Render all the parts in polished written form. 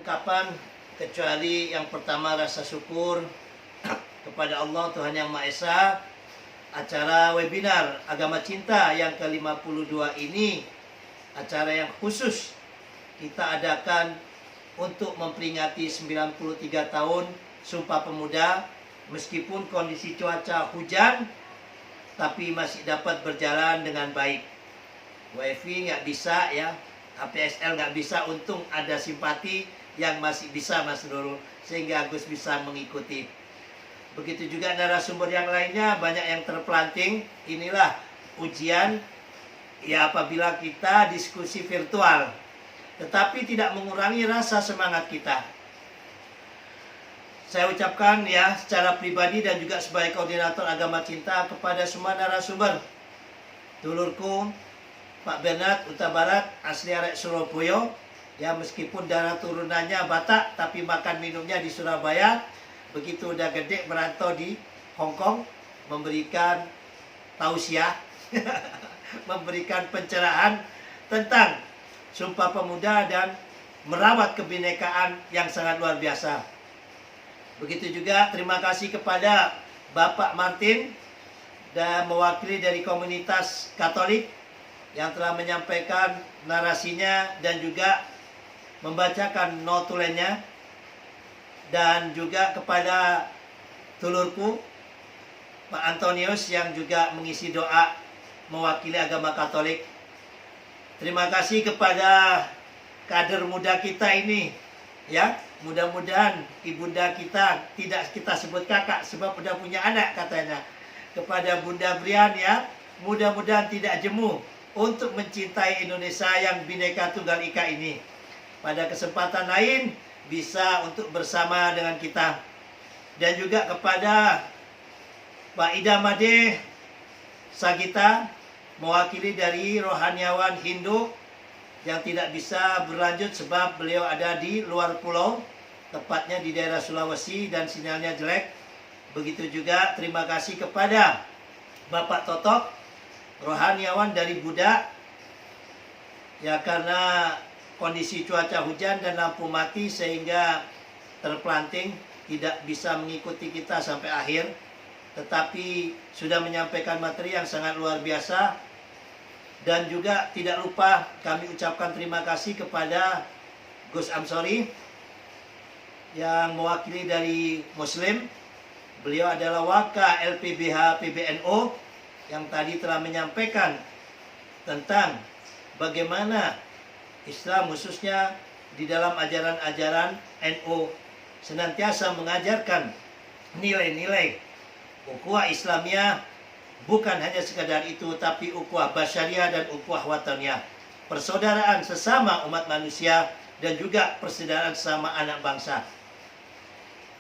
ungkapan kecuali yang pertama rasa syukur kepada Allah Tuhan Yang Maha Esa. Acara webinar Agama Cinta yang ke-52 ini acara yang khusus kita adakan untuk memperingati 93 tahun Sumpah Pemuda. Meskipun kondisi cuaca hujan, tapi masih dapat berjalan dengan baik. WiFi nggak bisa ya, APSL nggak bisa. Untung ada simpati yang masih bisa Mas Nurul, sehingga Agus bisa mengikuti. Begitu juga narasumber yang lainnya banyak yang terpelanting. Inilah ujian ya apabila kita diskusi virtual, tetapi tidak mengurangi rasa semangat kita. Saya ucapkan ya secara pribadi dan juga sebagai koordinator Agama Cinta kepada semua narasumber, dulurku Pak Bernard Huta Barat asli arek Surabaya, ya meskipun darah turunannya Batak tapi makan minumnya di Surabaya. Begitu udah gede merantau di Hong Kong, memberikan tausiah memberikan pencerahan tentang Sumpah Pemuda dan merawat kebinekaan yang sangat luar biasa. Begitu juga terima kasih kepada Bapak Martin dan mewakili dari komunitas Katolik yang telah menyampaikan narasinya dan juga membacakan notulennya. Dan juga kepada tulurku Pak Antonius yang juga mengisi doa mewakili agama Katolik. Terima kasih kepada kader muda kita ini ya. Mudah-mudahan ibunda kita tidak kita sebut kakak sebab udah punya anak katanya. Kepada Bunda Brian ya, mudah-mudahan tidak jemu untuk mencintai Indonesia yang Bhinneka Tunggal Ika ini. Pada kesempatan lain bisa untuk bersama dengan kita. Dan juga kepada Pak Ida Made Sagita, mewakili dari rohaniawan Hindu yang tidak bisa berlanjut sebab beliau ada di luar pulau, tepatnya di daerah Sulawesi dan sinyalnya jelek. Begitu juga terima kasih kepada Bapak Totok, rohaniawan dari Buddha, ya karena kondisi cuaca hujan dan lampu mati sehingga terpelanting tidak bisa mengikuti kita sampai akhir, tetapi sudah menyampaikan materi yang sangat luar biasa. Dan juga tidak lupa kami ucapkan terima kasih kepada Gus Amsori yang mewakili dari Muslim. Beliau adalah Waka LPBH PBNO yang tadi telah menyampaikan tentang bagaimana Islam khususnya di dalam ajaran-ajaran NU senantiasa mengajarkan nilai-nilai ukhuwah Islamiyah, bukan hanya sekadar itu tapi ukhuwah basyariah dan ukhuwah wataniyah, persaudaraan sesama umat manusia dan juga persaudaraan sesama anak bangsa.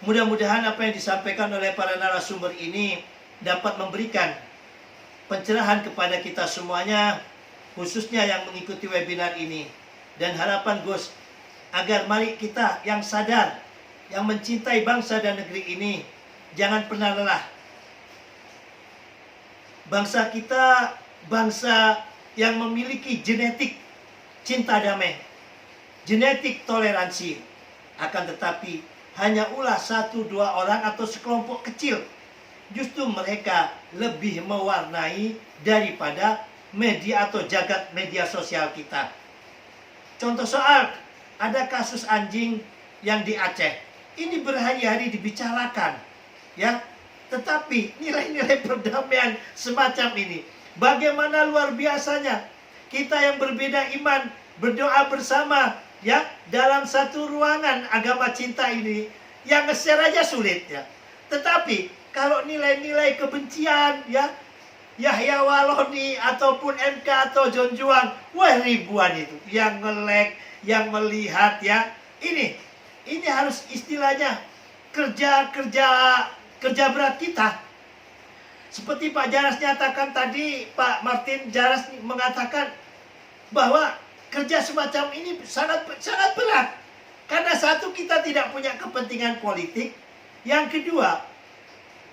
Mudah-mudahan apa yang disampaikan oleh para narasumber ini dapat memberikan pencerahan kepada kita semuanya, khususnya yang mengikuti webinar ini. Dan harapan Gus, agar mari kita yang sadar, yang mencintai bangsa dan negeri ini, jangan pernah lelah. Bangsa kita, bangsa yang memiliki genetik cinta damai, genetik toleransi. Akan tetapi, hanya ulah 1-2 orang atau sekelompok kecil. Justru mereka lebih mewarnai daripada media atau jagat media sosial kita. Contoh soal, ada kasus anjing yang di Aceh. Ini berhari-hari dibicarakan, ya. Tetapi nilai-nilai perdamaian semacam ini, bagaimana luar biasanya kita yang berbeda iman berdoa bersama, ya, dalam satu ruangan agama cinta ini, yang nge-share aja sulit, ya. Tetapi kalau nilai-nilai kebencian, ya, Yahya Waloni ataupun MK atau John Juang, wah ribuan itu yang nge-like, yang melihat, ya. Ini harus istilahnya kerja berat kita. Seperti Pak Jaras nyatakan tadi, Pak Martin Jaras mengatakan bahwa kerja semacam ini sangat berat. Karena satu, kita tidak punya kepentingan politik. Yang kedua,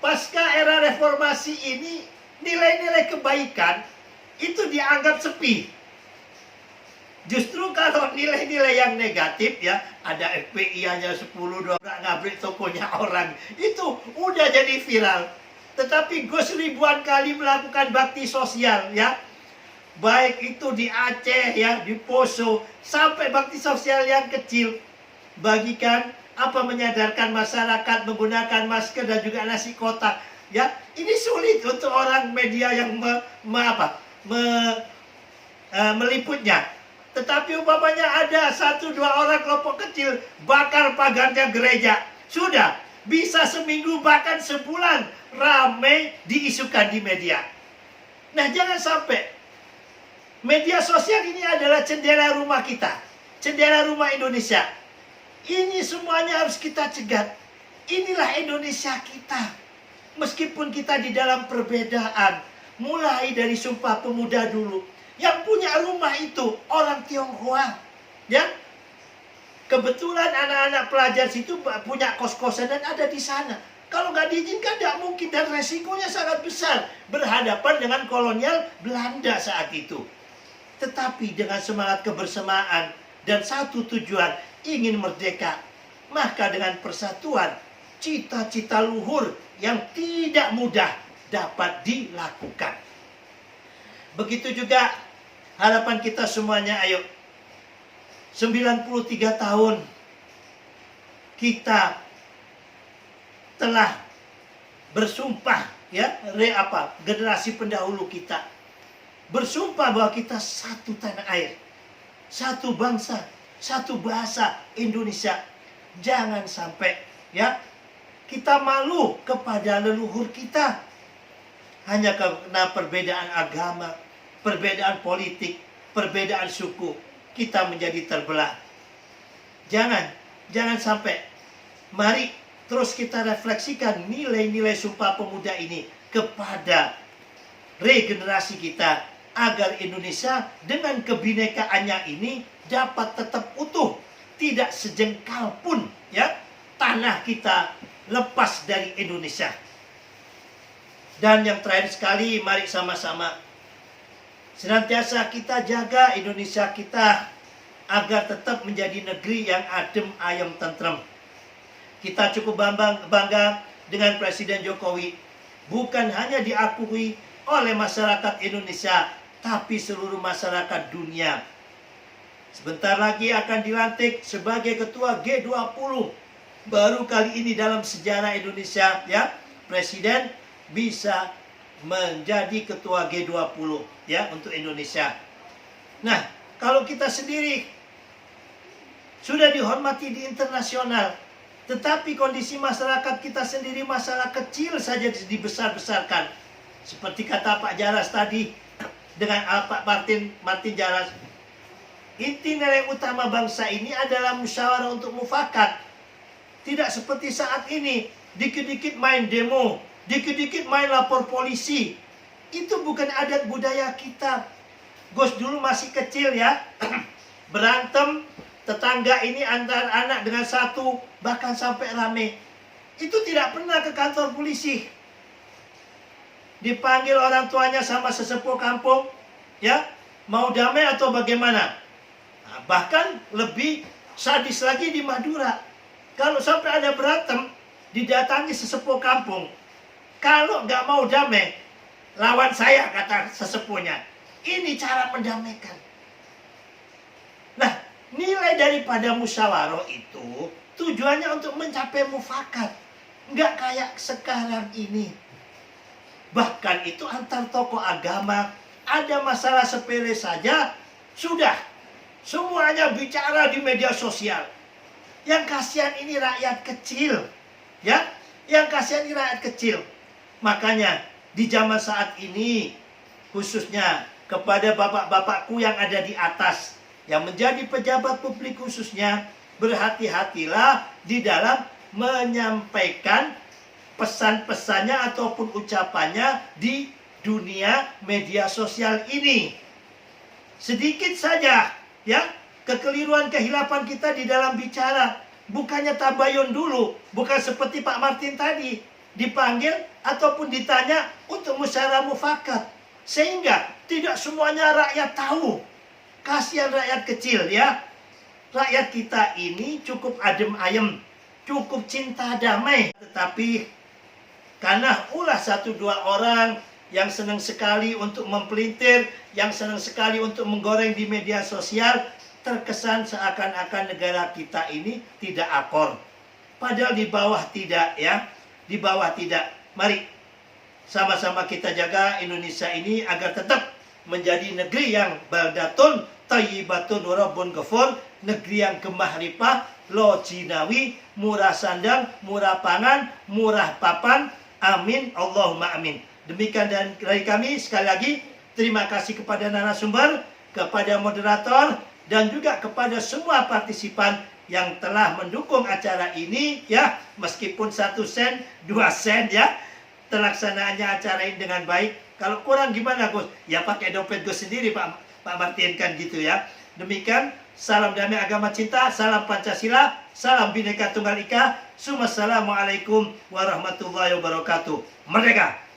pasca era reformasi ini nilai-nilai kebaikan itu dianggap sepi. Justru kalau nilai-nilai yang negatif ya, ada FPI hanya 10, 12 ngabrik tokonya orang, itu udah jadi viral. Tetapi Gus ribuan kali melakukan bakti sosial ya. Baik itu di Aceh ya, di Poso, sampai bakti sosial yang kecil. Bagikan menyadarkan masyarakat menggunakan masker dan juga nasi kotak ya. Ini sulit untuk orang media yang meliputnya. Tetapi umpamanya ada 1-2 orang kelompok kecil bakar pagarnya gereja, sudah bisa seminggu bahkan sebulan ramai diisukan di media. Nah, jangan sampai media sosial ini adalah jendela rumah kita, jendela rumah Indonesia. Ini semuanya harus kita cegat. Inilah Indonesia kita. Meskipun kita di dalam perbedaan, mulai dari Sumpah Pemuda dulu, yang punya rumah itu orang Tionghoa, ya. Kebetulan anak-anak pelajar situ punya kos-kosan dan ada di sana. Kalau nggak diizinkan, tidak mungkin, dan resikonya sangat besar berhadapan dengan kolonial Belanda saat itu. Tetapi dengan semangat kebersamaan dan satu tujuan, ingin merdeka, maka dengan persatuan, cita-cita luhur yang tidak mudah dapat dilakukan. Begitu juga harapan kita semuanya, ayo. 93 tahun kita telah bersumpah ya, generasi pendahulu kita bersumpah bahwa kita satu tanah air, satu bangsa, satu bahasa Indonesia. Jangan sampai ya kita malu kepada leluhur kita hanya karena perbedaan agama, perbedaan politik, perbedaan suku, kita menjadi terbelah. Jangan sampai. Mari terus kita refleksikan nilai-nilai Sumpah Pemuda ini kepada regenerasi kita, agar Indonesia dengan kebinekaannya ini dapat tetap utuh, tidak sejengkal pun ya tanah kita lepas dari Indonesia. Dan yang terakhir sekali, mari sama-sama senantiasa kita jaga Indonesia kita agar tetap menjadi negeri yang adem, ayem, tentrem. Kita cukup bangga dengan Presiden Jokowi. Bukan hanya diakui oleh masyarakat Indonesia, tapi seluruh masyarakat dunia. Sebentar lagi akan dilantik sebagai Ketua G20. Baru kali ini dalam sejarah Indonesia ya, Presiden bisa menjadi Ketua G20 ya untuk Indonesia. Nah, kalau kita sendiri sudah dihormati di internasional, tetapi kondisi masyarakat kita sendiri masalah kecil saja dibesar-besarkan. Seperti kata Pak Jaras tadi dengan Pak Martin Jaras, inti nilai utama bangsa ini adalah musyawarah untuk mufakat. Tidak seperti saat ini, dikit-dikit main demo, dikit-dikit main lapor polisi. Itu bukan adat budaya kita. Gus dulu masih kecil ya, berantem tetangga ini antar anak dengan satu, bahkan sampai rame. Itu tidak pernah ke kantor polisi. Dipanggil orang tuanya sama sesepuh kampung, ya, mau damai atau bagaimana? Nah, bahkan lebih sadis lagi di Madura. Kalau sampai ada berantem, didatangi sesepuh kampung. Kalau nggak mau damai, lawan saya, kata sesepuhnya. Ini cara mendamaikan. Nah, nilai daripada musyawarah itu tujuannya untuk mencapai mufakat. Nggak kayak sekarang ini. Bahkan itu antar tokoh agama, ada masalah sepele saja, sudah. Semuanya bicara di media sosial. Yang kasihan ini rakyat kecil. Ya, yang kasihan ini rakyat kecil. Makanya di zaman saat ini, khususnya kepada bapak-bapakku yang ada di atas, yang menjadi pejabat publik khususnya, berhati-hatilah di dalam menyampaikan pesan-pesannya ataupun ucapannya di dunia media sosial ini. Sedikit saja ya kekeliruan, kehilapan kita di dalam bicara. Bukannya tabayun dulu, bukan seperti Pak Martin tadi, dipanggil ataupun ditanya untuk musyawarah mufakat, sehingga tidak semuanya rakyat tahu. Kasihan rakyat kecil ya. Rakyat kita ini cukup adem ayem, cukup cinta damai. Tetapi karena ulah satu dua orang yang senang sekali untuk mempelintir, yang senang sekali untuk menggoreng di media sosial, terkesan seakan-akan negara kita ini tidak akor. Padahal di bawah tidak ya, di bawah tidak. Mari sama-sama kita jaga Indonesia ini agar tetap menjadi negeri yang baldatun thayyibatun rabbun ghafur, negeri yang gemah ripah, lo jinawi, murah sandang, murah pangan, murah papan. Amin, Allahumma amin. Demikian dari kami, sekali lagi terima kasih kepada narasumber, kepada moderator, dan juga kepada semua partisipan yang telah mendukung acara ini ya, meskipun 1 sen, 2 sen ya. Terlaksanaannya acara ini dengan baik. Kalau kurang gimana Gus? Ya pakai dompet Gus sendiri Pak Martin kan gitu ya. Demikian, salam damai agama cinta, salam Pancasila, salam Bhinneka Tunggal Ika. Assalamualaikum warahmatullahi wabarakatuh. Merdeka!